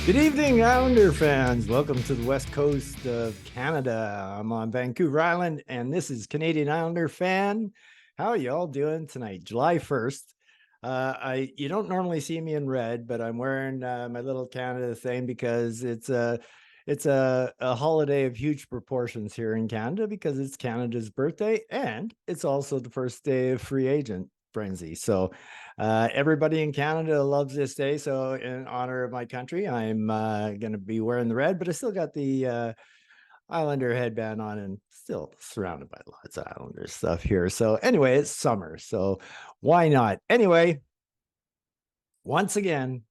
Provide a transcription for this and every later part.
Good evening, Islander fans. Welcome to the west coast of Canada. I'm on Vancouver Island, and this is Canadian Islander fan. How are y'all doing tonight? July 1st. You don't normally see me in red, but I'm wearing my little Canada thing because it's a holiday of huge proportions here in Canada because it's Canada's birthday and it's also the first day of free agent frenzy. So everybody in Canada loves this day. So, in honor of my country, I'm going to be wearing the red, but I still got the Islander headband on and still surrounded by lots of Islander stuff here. So, anyway, it's summer. So, why not? Anyway, once again,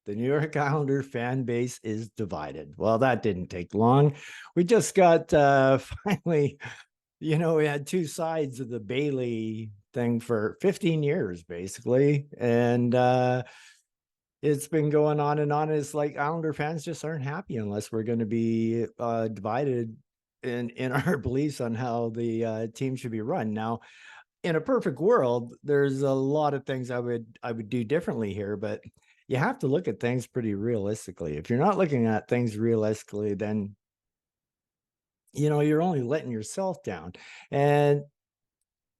the New York Islander fan base is divided. Well, that didn't take long. We just got finally, we had two sides of the Bailey thing for 15 years, basically. And it's been going on and on. It's like Islander fans just aren't happy unless we're going to be divided in our beliefs on how the team should be run. Now, in a perfect world, there's a lot of things I would do differently here, but you have to look at things pretty realistically. If you're not looking at things realistically, then you're only letting yourself down. And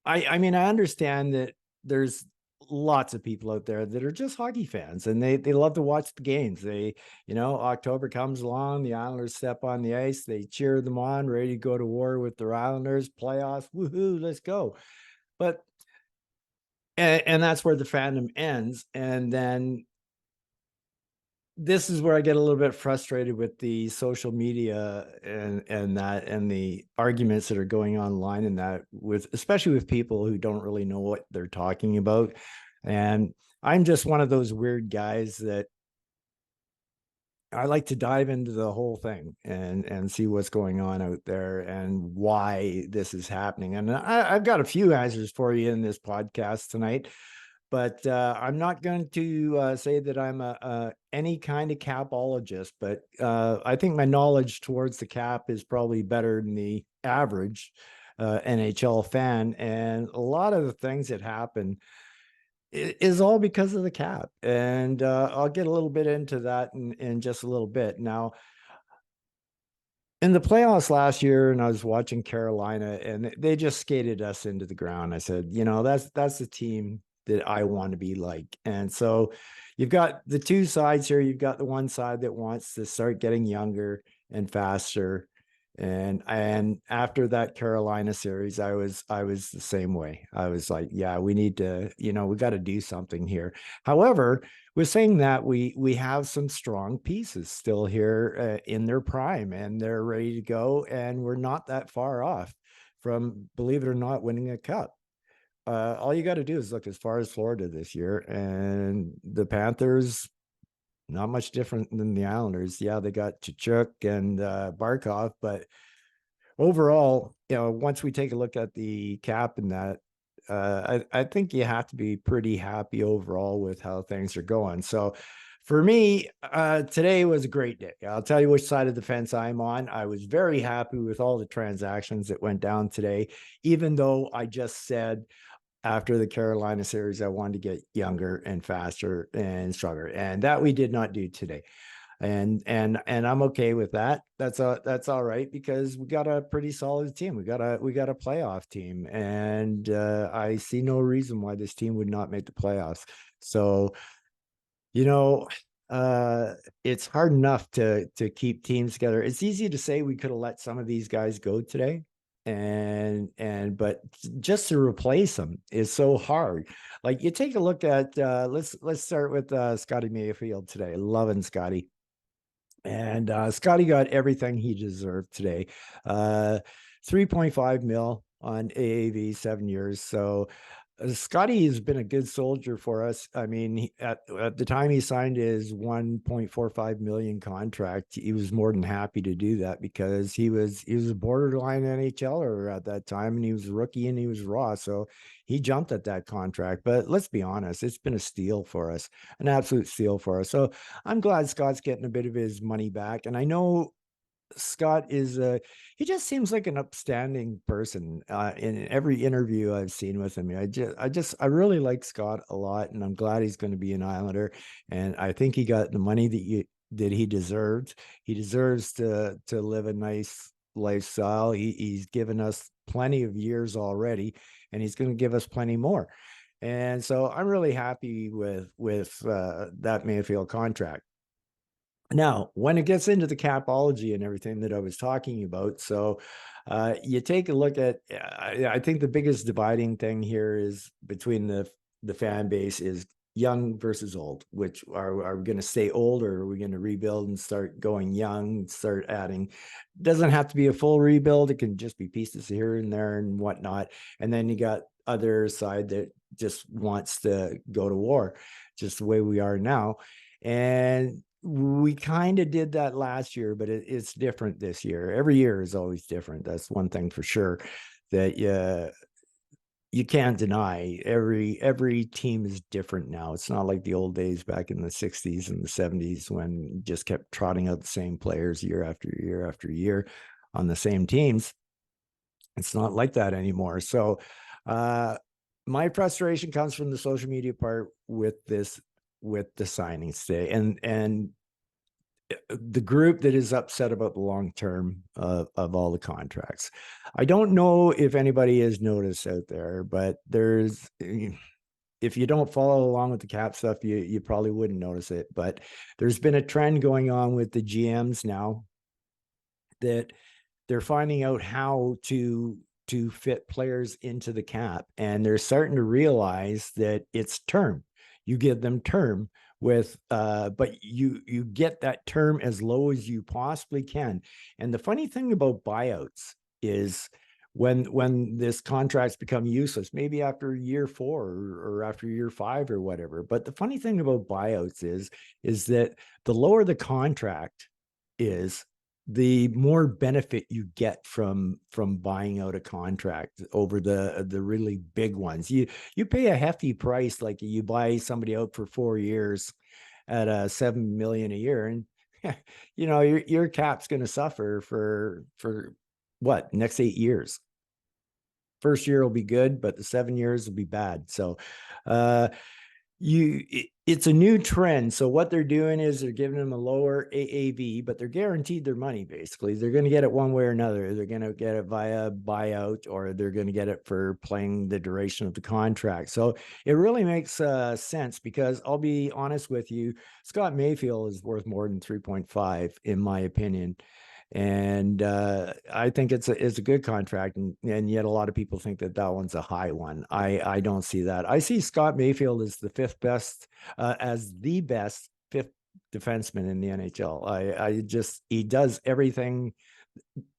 I mean, I understand that there's lots of people out there that are just hockey fans and they love to watch the games. October comes along, the Islanders step on the ice, they cheer them on, ready to go to war with their Islanders, playoffs, woohoo, let's go. But and that's where the fandom ends. And then this is where I get a little bit frustrated with the social media and the arguments that are going online and that with especially with people who don't really know what they're talking about. And I'm just one of those weird guys that I like to dive into the whole thing and see what's going on out there and why this is happening. And I've got a few answers for you in this podcast tonight, but I'm not going to say that I'm any kind of capologist. But I think my knowledge towards the cap is probably better than the average NHL fan, and a lot of the things that happen is all because of the cap. And I'll get a little bit into that in just a little bit. Now, in the playoffs last year, and I was watching Carolina, and they just skated us into the ground. I said, that's the team that I want to be like. And so you've got the two sides here. You've got the one side that wants to start getting younger and faster. And after that Carolina series, I was the same way. I was like, yeah, we need to, we got to do something here. However, with saying that, we have some strong pieces still here in their prime, and they're ready to go, and we're not that far off from, believe it or not, winning a cup. All you got to do is look as far as Florida this year, and the Panthers not much different than the Islanders. Yeah, they got Chachuk and Barkov, but overall, once we take a look at the cap and that, I think you have to be pretty happy overall with how things are going. So for me, today was a great day. I'll tell you which side of the fence I'm on. I was very happy with all the transactions that went down today, even though I just said after the Carolina series, I wanted to get younger and faster and stronger, and that we did not do today. And I'm okay with that. That's all right because we got a pretty solid team. We got a playoff team, and I see no reason why this team would not make the playoffs. So you know, it's hard enough to keep teams together. It's easy to say we could have let some of these guys go today, but just to replace them is so hard. Like you take a look at let's start with Scotty Mayfield today. Loving Scotty. And Scotty got everything he deserved today. 3.5 mil on AAV, 7 years. So Scotty has been a good soldier for us. I mean, at the time he signed his 1.45 million contract, he was more than happy to do that because he was a borderline NHLer at that time, and he was a rookie and he was raw. So he jumped at that contract. But let's be honest, it's been a steal for us, an absolute steal for us. So I'm glad Scott's getting a bit of his money back. And I know Scott is he just seems like an upstanding person in every interview I've seen with him. I really like Scott a lot, and I'm glad he's going to be an Islander. And I think he got the money that he deserved. He deserves to live a nice lifestyle. He's given us plenty of years already, and he's going to give us plenty more. And so I'm really happy with that Mayfield contract. Now, when it gets into the capology and everything that I was talking about, so you take a look at, I think the biggest dividing thing here is between the fan base is young versus old. Which are we going to stay old, or are we going to rebuild and start going young, start adding? Doesn't have to be a full rebuild. It can just be pieces here and there and whatnot. And then you got other side that just wants to go to war, just the way we are now. And we kind of did that last year, but it's different this year. Every year is always different. That's one thing for sure that you can't deny. Every team is different now. It's not like the old days back in the 60s and the 70s when you just kept trotting out the same players year after year after year on the same teams. It's not like that anymore. So my frustration comes from the social media part with this, with the signings today, and the group that is upset about the long term of all the contracts. I don't know if anybody has noticed out there, but there's, if you don't follow along with the cap stuff, you probably wouldn't notice it. But there's been a trend going on with the GMs now that they're finding out how to fit players into the cap, and they're starting to realize that it's term. You give them term with but you get that term as low as you possibly can. And the funny thing about buyouts is when this contracts become useless, maybe after year 4 or after year 5 or whatever. But the funny thing about buyouts is that the lower the contract is, the more benefit you get from buying out a contract over the really big ones. You pay a hefty price, like you buy somebody out for 4 years at $7 million a year, and your cap's going to suffer for what, next 8 years. First year will be good, but the 7 years will be bad. So it's a new trend. So what they're doing is they're giving them a lower AAV, but they're guaranteed their money. Basically, they're going to get it one way or another. They're going to get it via buyout, or they're going to get it for playing the duration of the contract. So it really makes sense, because I'll be honest with you, Scott Mayfield is worth more than 3.5 in my opinion. And I think it's a good contract, and yet a lot of people think that one's a high one. I don't see that. I see Scott Mayfield as the fifth best, as the best fifth defenseman in the NHL. I just, he does everything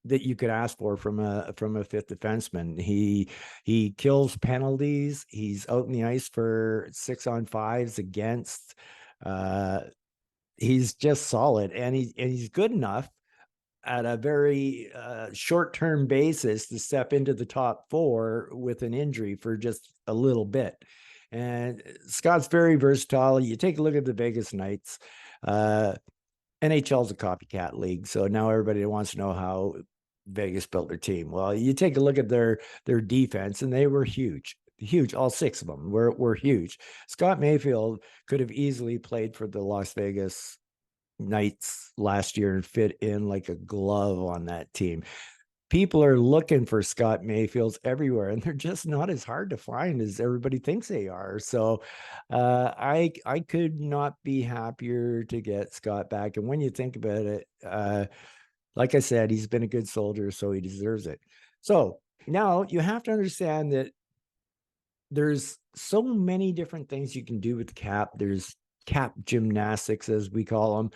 that you could ask for from a fifth defenseman. He kills penalties. He's out in the ice for 6-on-5s against. He's just solid, and he's good enough at a very short-term basis to step into the top 4 with an injury for just a little bit. And Scott's very versatile. You take a look at the Vegas Knights. NHL's a copycat league, so now everybody wants to know how Vegas built their team. Well, you take a look at their defense, and they were huge. All 6 of them were huge. Scott Mayfield could have easily played for the Las Vegas Knights last year and fit in like a glove on that team. People are looking for Scott Mayfields everywhere, and they're just not as hard to find as everybody thinks they are. So I could not be happier to get Scott back. And when you think about it, like I said, he's been a good soldier, so he deserves it. So now you have to understand that there's so many different things you can do with the cap. There's cap gymnastics, as we call them.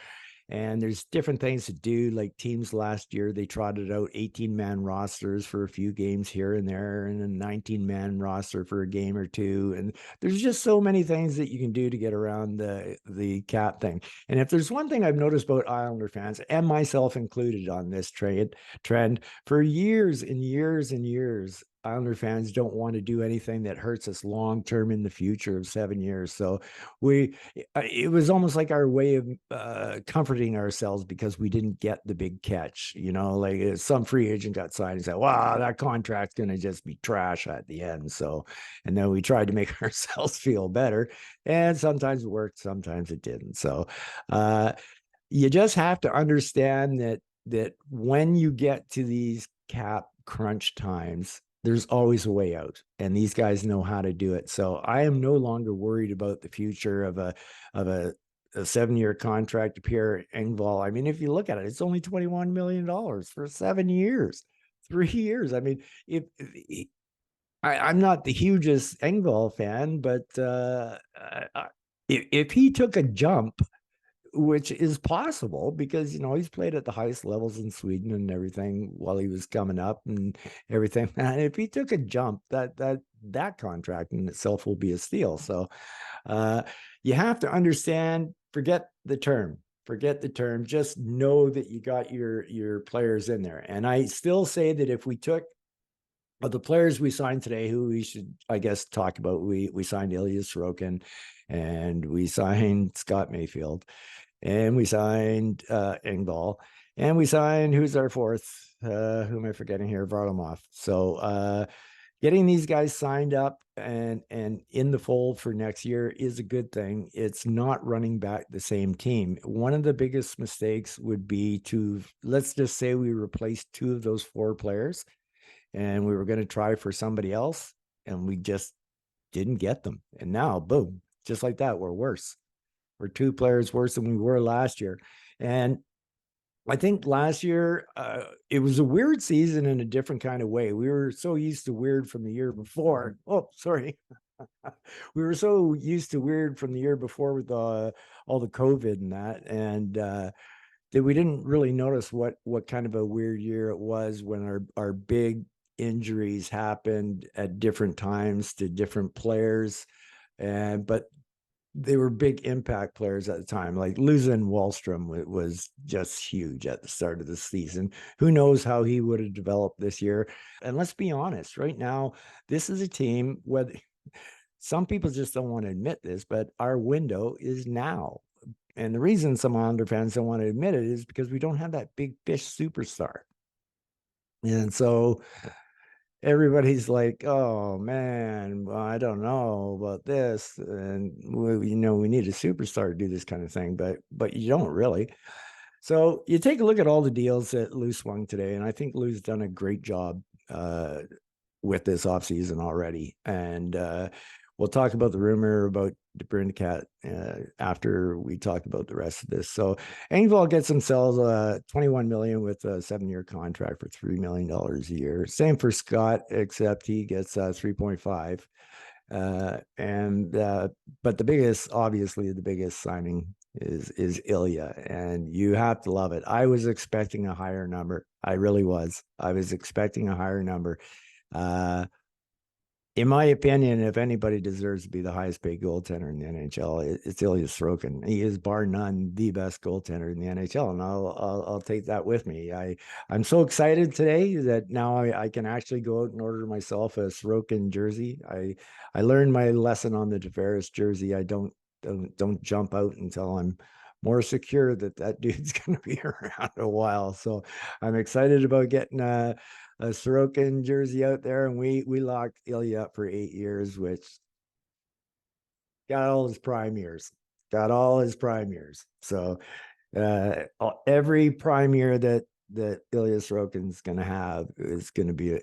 And there's different things to do. Like teams last year, they trotted out 18-man rosters for a few games here and there, and a 19-man roster for a game or two. And there's just so many things that you can do to get around the cap thing. And if there's one thing I've noticed about Islander fans, and myself included on this trend for years and years and years, Islander fans don't want to do anything that hurts us long term in the future of 7 years. So it was almost like our way of comforting ourselves, because we didn't get the big catch. Like some free agent got signed and said, wow, that contract's going to just be trash at the end. So, and then we tried to make ourselves feel better, and sometimes it worked, sometimes it didn't. So you just have to understand that when you get to these cap crunch times, there's always a way out, and these guys know how to do it. So I am no longer worried about the future of a 7-year contract to Pierre Engvall. I mean, if you look at it, it's only $21 million for 7 years, 3 years. I mean, if I'm not the hugest Engvall fan, but if he took a jump, which is possible because he's played at the highest levels in Sweden and everything while he was coming up and everything. And if he took a jump, that contract in itself will be a steal. So uh, you have to understand. Forget the term. Just know that you got your players in there. And I still say that if we took the players we signed today, who we should, I guess, talk about, we signed Ilya Sorokin, and we signed Scott Mayfield, and we signed Engdahl, and we signed, who's our fourth? Who am I forgetting here? Varlamov. So getting these guys signed up and in the fold for next year is a good thing. It's not running back the same team. One of the biggest mistakes would be to, let's just say we replaced 2 of those 4 players and we were going to try for somebody else and we just didn't get them. And now, boom, just like that, we're worse. We're 2 players worse than we were last year. And I think last year, it was a weird season in a different kind of way. We were so used to weird from the year before. Oh, sorry. We were so used to weird from the year before with all the COVID and that. And that we didn't really notice what kind of a weird year it was when our big injuries happened at different times to different players. But they were big impact players at the time. Like losing Wallstrom was just huge at the start of the season. Who knows how he would have developed this year? And let's be honest, right now, this is a team where some people just don't want to admit this, but our window is now. And the reason some Islander fans don't want to admit it is because we don't have that big fish superstar. And so everybody's like, oh man, well, I don't know about this. And we need a superstar to do this kind of thing, but you don't really. So you take a look at all the deals that Lou swung today, and I think Lou's done a great job with this offseason already. And we'll talk about the rumor about DeBrincat after we talk about the rest of this. So Engvall gets himself $21 million with a 7-year contract for $3 million a year. Same for Scott, except he gets 3.5. But obviously the biggest signing is Ilya, and you have to love it. I was expecting a higher number. I really was. I was expecting a higher number. In my opinion, if anybody deserves to be the highest paid goaltender in the NHL, it's Ilya Sorokin. He is bar none the best goaltender in the NHL, and I'll take that with me. I'm so excited today that now I can actually go out and order myself a Sorokin jersey. I learned my lesson on the Tavares jersey. I don't jump out until I'm more secure that dude's going to be around a while. So I'm excited about getting a Sorokin jersey out there, and we locked Ilya up for 8 years, which got all his prime years. So every prime year that Ilya Sorokin's going to have is going to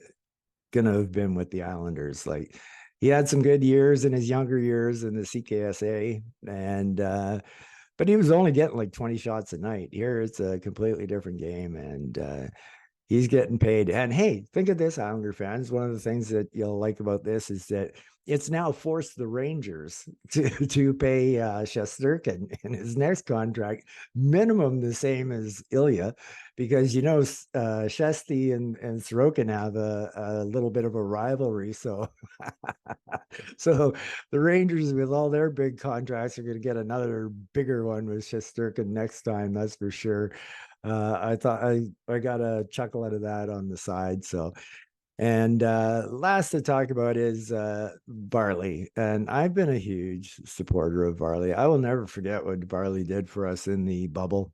have been with the Islanders. Like he had some good years in his younger years in the CKSA, and but he was only getting like 20 shots a night. Here it's a completely different game, and he's getting paid. And hey, think of this, Islander fans. One of the things that you'll like about this is that it's now forced the Rangers to pay Shesterkin in his next contract minimum the same as Ilya, because Shesty and Sorokin have a little bit of a rivalry. So so the Rangers, with all their big contracts, are going to get another bigger one with Shesterkin next time. That's for sure. I thought I got a chuckle out of that on the side. So, and last to talk about is Varley. And I've been a huge supporter of Varley. I will never forget what Varley did for us in the bubble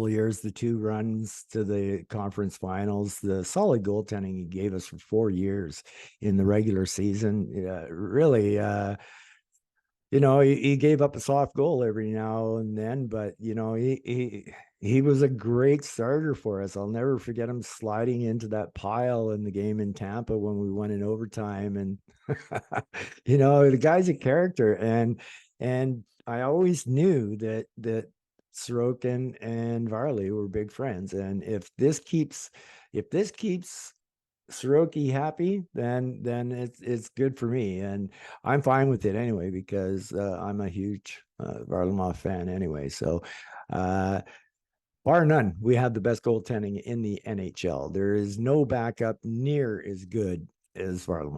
years, the 2 runs to the conference finals, the solid goaltending he gave us for 4 years in the regular season. Really, he gave up a soft goal every now and then, but he was a great starter for us. I'll never forget him sliding into that pile in the game in Tampa when we won in overtime. And the guy's a character, and I always knew that Sorokin and Varley were big friends. And if this keeps Soroki happy, then it's good for me, and I'm fine with it anyway because I'm a huge Varlamov fan anyway. So, uh, bar none, we have the best goaltending in the NHL. There is no backup near as good as Varlamov.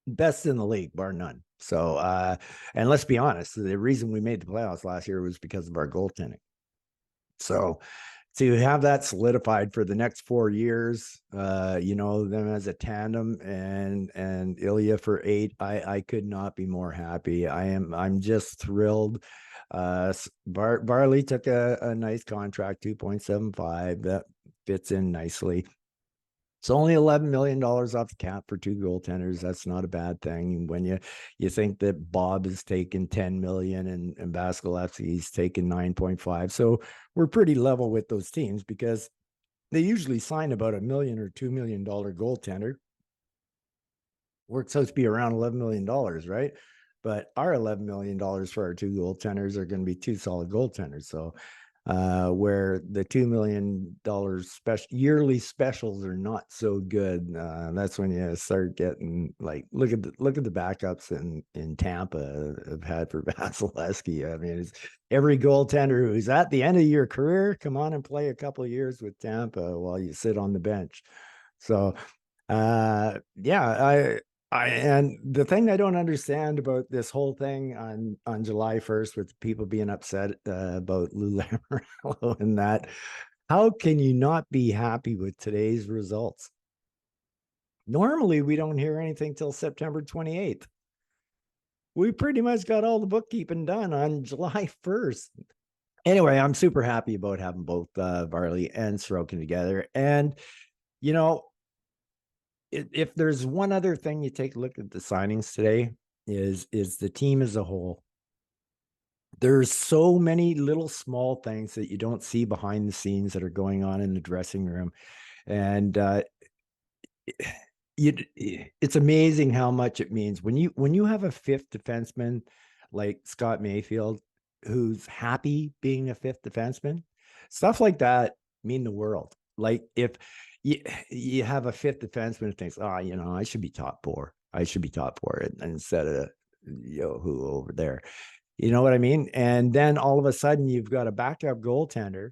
Best in the league, bar none. So, and let's be honest, the reason we made the playoffs last year was because of our goaltending. So to have that solidified for the next 4 years, them as a tandem and Ilya for 8, I could not be more happy. I'm just thrilled. Barley took a nice contract, 2.75. That fits in nicely. It's only $11 million off the cap for 2 goaltenders. That's not a bad thing. When you think that Bob has taken 10 million and Vasilevsky's taken 9.5. So we're pretty level with those teams because they usually sign about $1 million or $2 million goaltender. Works out to be around $11 million, right? But our $11 million for our 2 goaltenders are going to be 2 solid goaltenders. So where the $2 million yearly specials are not so good. That's when you start getting like, look at the backups in Tampa have had for Vasilevsky. I mean, it's every goaltender who's at the end of your career, come on and play a couple of years with Tampa while you sit on the bench. So, yeah, and the thing I don't understand about this whole thing on July 1st with people being upset about Lou Lamoriello and that, how can you not be happy with today's results? Normally, we don't hear anything till September 28th. We pretty much got all the bookkeeping done on July 1st. Anyway, I'm super happy about having both Varley and Sorokin together. And, if there's one other thing you take a look at the signings today is the team as a whole. There's so many little small things that you don't see behind the scenes that are going on in the dressing room. And it's amazing how much it means when you have a fifth defenseman like Scott Mayfield who's happy being a fifth defenseman. Stuff like that mean the world. Like if you have a fifth defenseman who thinks, I should be top 4. I should be top 4 instead of who over there. You know what I mean? And then all of a sudden you've got a backup goaltender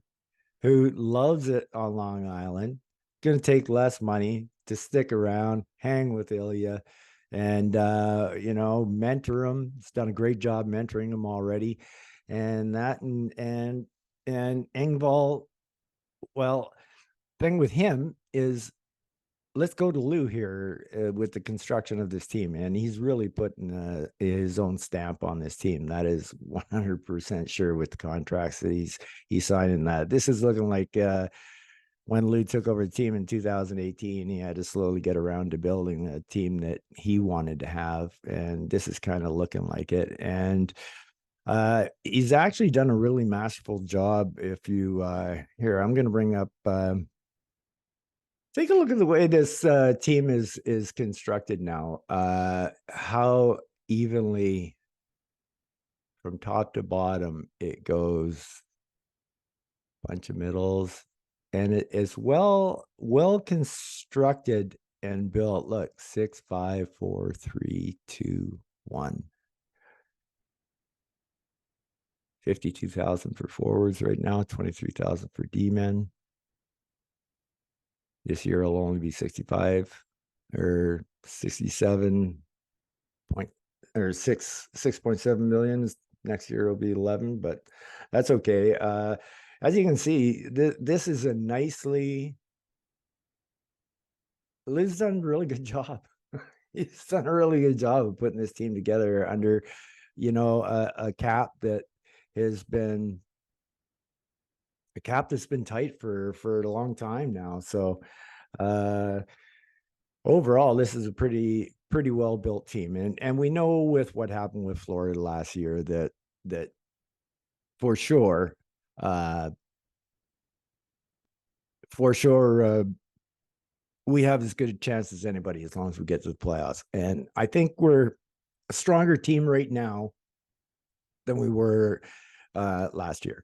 who loves it on Long Island, going to take less money to stick around, hang with Ilya, and mentor him. He's done a great job mentoring him already, and that and Engvall. Well, thing with him is, let's go to Lou here with the construction of this team, and he's really putting his own stamp on this team. That is 100% sure with the contracts that he's signing. That this is looking like when Lou took over the team in 2018, he had to slowly get around to building a team that he wanted to have, and this is kind of looking like it. And he's actually done a really masterful job. If you here, I'm going to bring up. Take a look at the way this team is constructed now. How evenly from top to bottom it goes. Bunch of middles, and it is well constructed and built. Look, 6, 5, 4, 3, 2, 1. 52,000 for forwards right now, 23,000 for D-men. This year will only be 65 or 67 point or 6.7 million. Next year will be 11, but that's okay. As you can see, this is a Lou's done a really good job. He's done a really good job of putting this team together under, a cap that has been tight for a long time now. So, overall, this is a pretty well built team, and we know with what happened with Florida last year that for sure, uh, for sure, we have as good a chance as anybody as long as we get to the playoffs. And I think we're a stronger team right now than we were last year.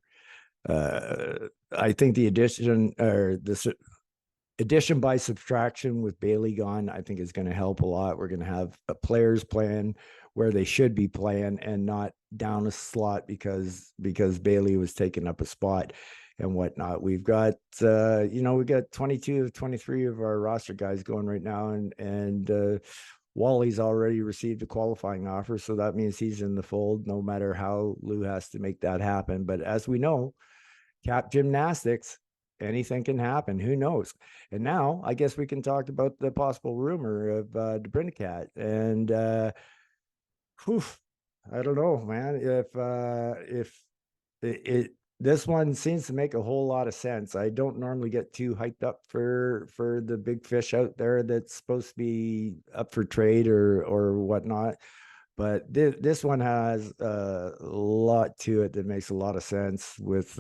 I think the addition by subtraction with Bailey gone, I think is going to help a lot. We're going to have players playing where they should be playing and not down a slot because Bailey was taking up a spot and whatnot. We've got we got 22 of 23 of our roster guys going right now, and Wally's already received a qualifying offer, so that means he's in the fold no matter how Lou has to make that happen. But as we know, cap gymnastics, anything can happen. Who knows? And now I guess we can talk about the possible rumor of DeBrincat. And whew, I don't know, man. If it this one seems to make a whole lot of sense. I don't normally get too hyped up for the big fish out there that's supposed to be up for trade or whatnot. But this one has a lot to it that makes a lot of sense with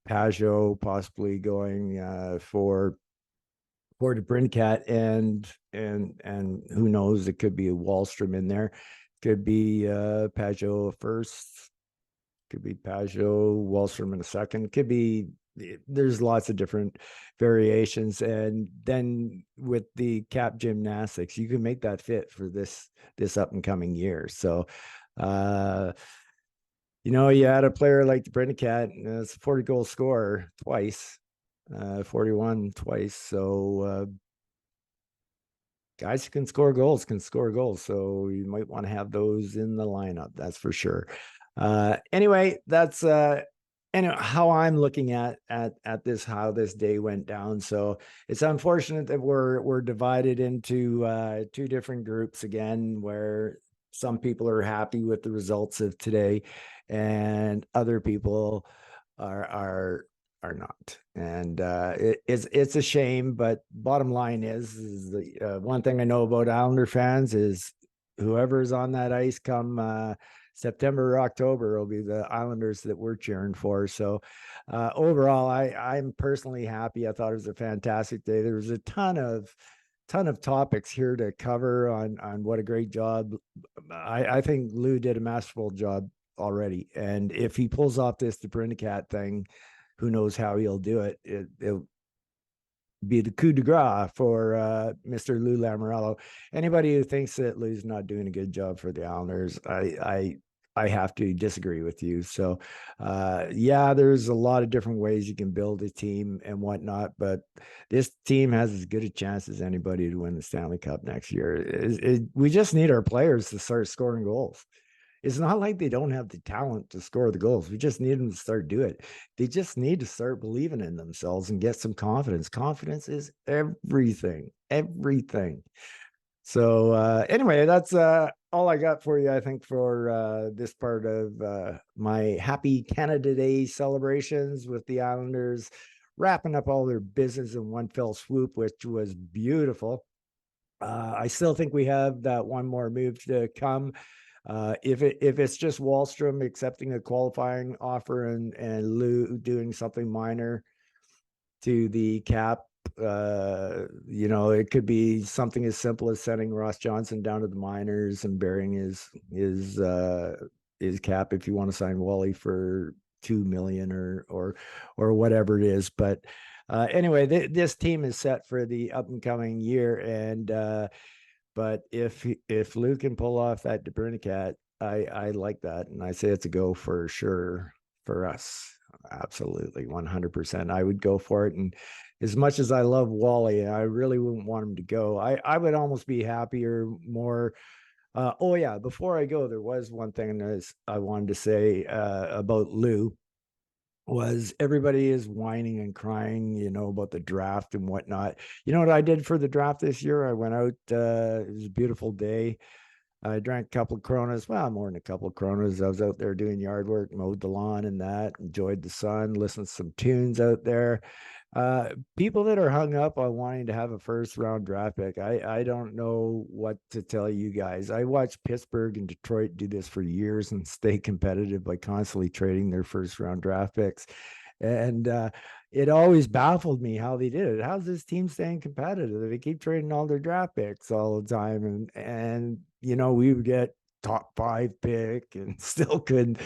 Pajot possibly going for DeBrincat and who knows, it could be a Wallstrom in there, could be Pajot first, could be Pajot, Wallstrom in a second, could be, there's lots of different variations. And then with the cap gymnastics, you can make that fit for this up and coming year. So you had a player like DeBrincat, it's a 40 goal scorer twice, 41 twice. So guys who can score goals can score goals. So you might want to have those in the lineup. That's for sure. Anyway, that's how I'm looking at this, how this day went down. So it's unfortunate that we're divided into two different groups again, where some people are happy with the results of today and other people are not. And it's a shame, but bottom line is the one thing I know about Islander fans is whoever's on that ice come September or October will be the Islanders that we're cheering for. So overall, I'm personally happy. I thought it was a fantastic day. There was a ton of topics here to cover on what a great job. I think Lou did a masterful job already. And if he pulls off this DeBrincat thing, who knows how he'll do it. It'll be the coup de grace for Mr. Lou Lamoriello. Anybody who thinks that Lou's not doing a good job for the Islanders, I have to disagree with you. So, yeah, there's a lot of different ways you can build a team and whatnot, but this team has as good a chance as anybody to win the Stanley Cup next year. We just need our players to start scoring goals. It's not like they don't have the talent to score the goals. We just need them to start do it. They just need to start believing in themselves and get some confidence. Confidence is everything, everything. So anyway, that's all I got for you, I think, for this part of my Happy Canada Day celebrations with the Islanders, wrapping up all their business in one fell swoop, which was beautiful. I still think we have that one more move to come. If it's just Wallstrom accepting a qualifying offer and Lou doing something minor to the cap, it could be something as simple as sending Ross Johnson down to the minors and burying his cap if you want to sign Wally for 2 million or whatever it is. But anyway, this team is set for the up and coming year, and but if Lou can pull off that DeBrincat, I like that, and I say it's a go for sure for us. Absolutely, 100%. I would go for it, and as much as I love Wally, I really wouldn't want him to go. I would almost be happier more. Oh yeah, before I go, there was one thing that I wanted to say about Lou. Was everybody is whining and crying, about the draft and whatnot. You know what I did for the draft this year? I went out, it was a beautiful day. I drank a couple of Coronas. Well, more than a couple of Coronas. I was out there doing yard work, mowed the lawn and that, enjoyed the sun, listened to some tunes out there. People that are hung up on wanting to have a first round draft pick, I don't know what to tell you guys. I watched Pittsburgh and Detroit do this for years and stay competitive by constantly trading their first round draft picks. And it always baffled me how they did it. How's this team staying competitive? They keep trading all their draft picks all the time, and you know, we would get top 5 pick and still couldn't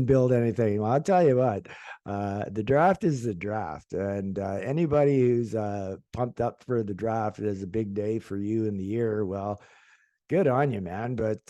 build anything. Well, I'll tell you what, the draft is the draft, and anybody who's pumped up for the draft, it is a big day for you in the year. Well, good on you, man. But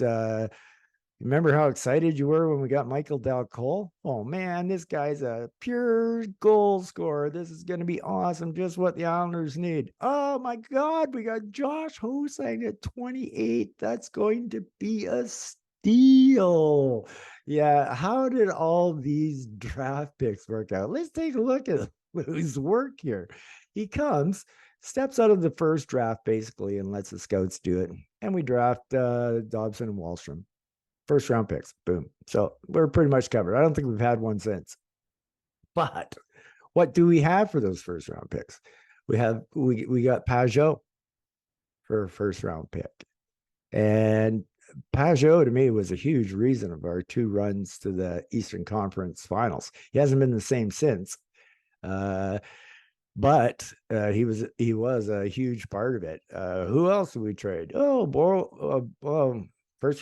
remember how excited you were when we got Michael Dal Cole? Oh man, this guy's a pure goal scorer. This is going to be awesome. Just what the Islanders need. Oh my God, we got Josh Hosang at 28. That's going to be a steal. Yeah, how did all these draft picks work out? Let's take a look at Lou's work here. He comes, steps out of the first draft basically, and lets the scouts do it. And we draft Dobson and Wallstrom. First round picks. Boom. So we're pretty much covered. I don't think we've had one since. But what do we have for those first round picks? We got Pajot for a first round pick. And Pajot to me was a huge reason of our 2 runs to the Eastern Conference Finals. He hasn't been the same since. But he was a huge part of it. Who else did we trade? First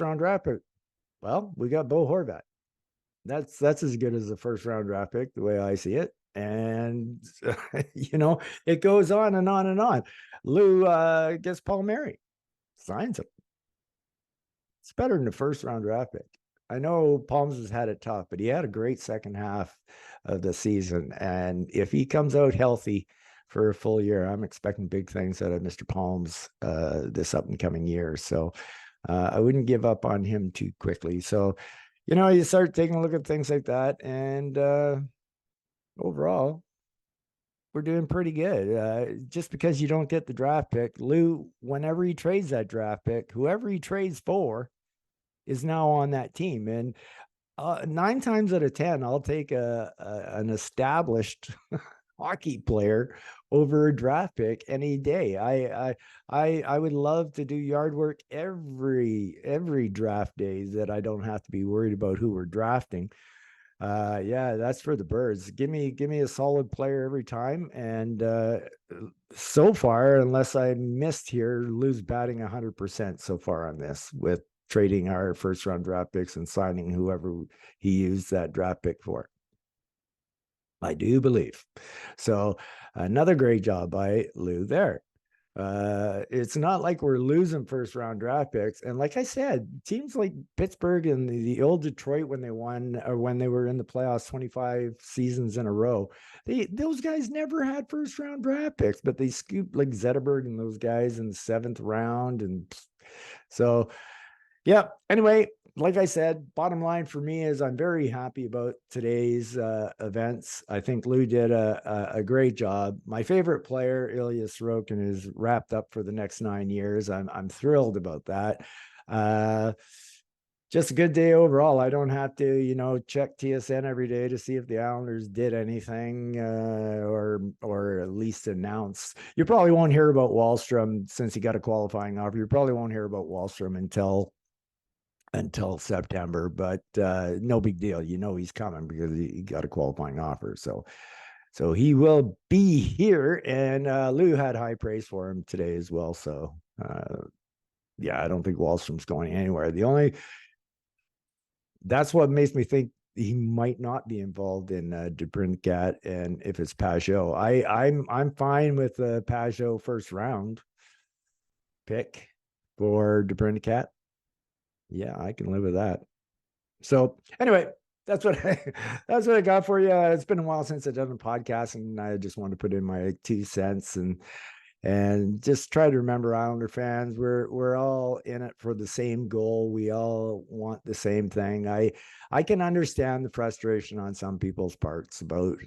round draft pick. Well, we got Bo Horvat. That's as good as the first round draft pick, the way I see it. And you know, it goes on and on and on. Lou gets Palmieri, signs him. It's better than the first round draft pick. I know Palms has had it tough, but he had a great second half of the season. And if he comes out healthy for a full year, I'm expecting big things out of Mr. Palms this up and coming year. So I wouldn't give up on him too quickly. So, you know, you start taking a look at things like that, and overall, we're doing pretty good. Just because you don't get the draft pick, Lou, whenever he trades that draft pick, whoever he trades for is now on that team. And 9 times out of 10, I'll take an established hockey player over a draft pick any day. I would love to do yard work every draft day that I don't have to be worried about who we're drafting. Yeah, that's for the birds. Give me a solid player every time. And so far, unless I missed here, Lou's batting 100% so far on this with trading our first round draft picks and signing whoever he used that draft pick for. I do believe. So another great job by Lou there. It's not like we're losing first round draft picks. And like I said, teams like Pittsburgh and the old Detroit, when they won or when they were in the playoffs 25 seasons in a row, those guys never had first round draft picks, but they scooped like Zetterberg and those guys in the 7th round. And so, yeah, anyway, like I said, bottom line for me is I'm very happy about today's events. I think Lou did a great job. My favorite player, Ilya Sorokin, is wrapped up for the next 9 years. I'm thrilled about that. Just a good day overall. I don't have to, you know, check TSN every day to see if the Islanders did anything or at least announce. You probably won't hear about Wallstrom since he got a qualifying offer. You probably won't hear about Wallstrom until September, but no big deal. You know he's coming because he got a qualifying offer. So he will be here, and Lou had high praise for him today as well. So yeah, I don't think Wallstrom's going anywhere. That's what makes me think he might not be involved in DeBrincat, and if it's Pajot, I'm fine with the Pajot first round pick for DeBrincat. Yeah, I can live with that. So anyway, that's what I got for you. It's been a while since I've done a podcast, and I just wanted to put in my 2 cents and just try to remember, Islander fans, we're all in it for the same goal. We all want the same thing. I can understand the frustration on some people's parts about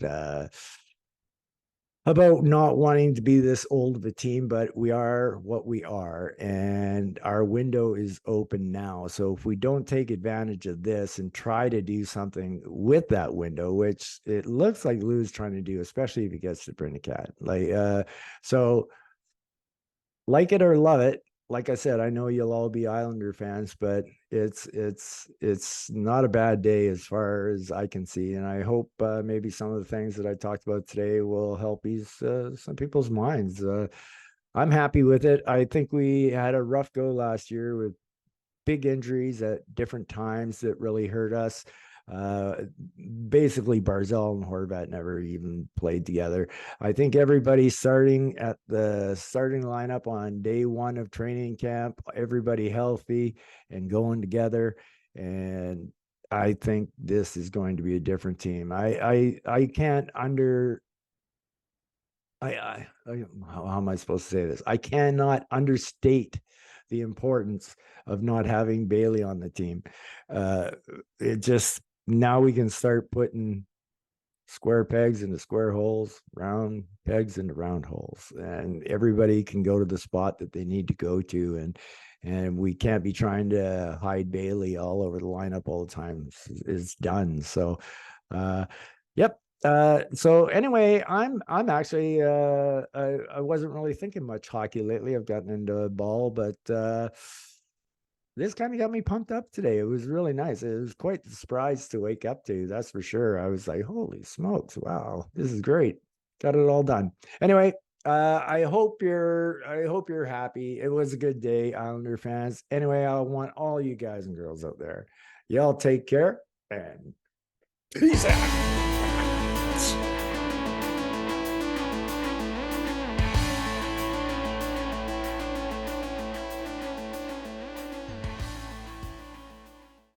about not wanting to be this old of a team, but we are what we are, and our window is open now. So if we don't take advantage of this and try to do something with that window, which it looks like Lou's trying to do, especially if he gets to bring a cat, so like it or love it. Like I said, I know you'll all be Islander fans, but it's not a bad day as far as I can see, and I hope maybe some of the things that I talked about today will help ease some people's minds. I'm happy with it. I think we had a rough go last year with big injuries at different times that really hurt us. Uh, Basically, Barzell and Horvat never even played together. I think everybody starting at the starting lineup on day one of training camp, everybody healthy and going together. And I think this is going to be a different team. I can't under how am I supposed to say this? I cannot understate the importance of not having Bailey on the team. Uh, it just now we can start putting square pegs into square holes, round pegs into round holes, and everybody can go to the spot that they need to go to, and we can't be trying to hide Bailey all over the lineup all the time. It's done. So, yep. So anyway, I'm actually I wasn't really thinking much hockey lately. I've gotten into ball, but this kind of got me pumped up today. It was really nice. It was quite the surprise to wake up to, that's for sure. I was like, holy smokes, wow, this is great. Got it all done. Anyway, I hope you're happy. It was a good day, Islander fans. Anyway, I want all you guys and girls out there. Y'all take care and peace out.